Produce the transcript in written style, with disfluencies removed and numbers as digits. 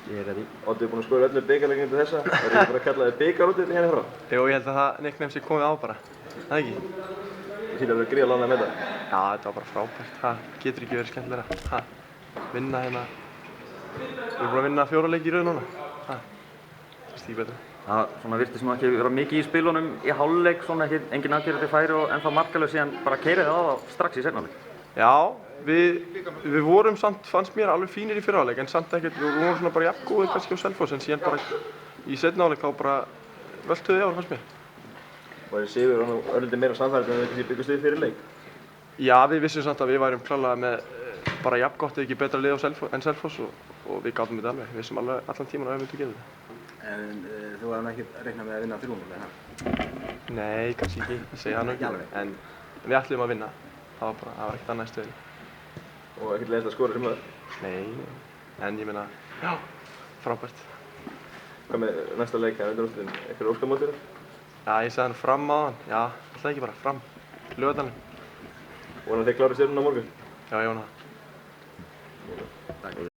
Ég er ready. Oddi er búinn að skora öllu bikarleikinn til þessa. Það ekki bara að kalla þig bikar-Oddi hérna frá? Jú, ég held að það nickname sé komið á bara. Það ekki? Þú sýnir að vera gríðarlega ánægður með þetta. Já, þetta var bara frábært. Það getur ekki verið skemmtilegra. Vinna hérna. Við erum búin að vinna 4 leiki í röð núna. Það er stíð betur. Það virtist nú ekki vera mikið í spilunum í hálfleik, svona engin aðgerandi færi og ennþá markalaus síðan bara keyrið á það strax í seinni hálfleik. Já, við vorum samt, fannst mér alveg fínir í fyrri hálfleik en samt ekkert, við vorum svona bara jafngóðir kannski á Selfoss en síðan bara í seinni hálfleik þá bara völtuðu yfir fannst mér. Var þið sigur og örlítið meira samfærið en þið byggust við fyrir leik? Já, við vissum samt að við værum klárlega með bara jafngott eða ekki betra lið en Selfoss og við gátum þetta alveg. Við vissum alveg allan tíman að við myndum gera þetta. En þú hafði ekki reiknað með að vinna 3-0 eða? Nei, kannski ekki, ég segi það nú ekki, en við ætlum að vinna. Það var ekkert annað í stöðunni. Og ekkert leiðist að skora sem það? Nei, en ég meina, já, frábært. Hvað með næsta leik, það er undanúrslitin, einhverjir óskamótir? Já, ég sagði hann Fram áðan, já, alltaf ekki bara, Fram, Laugardalinn. Vonar þið klárið stjörnuna á morgun? Já, ég vona það.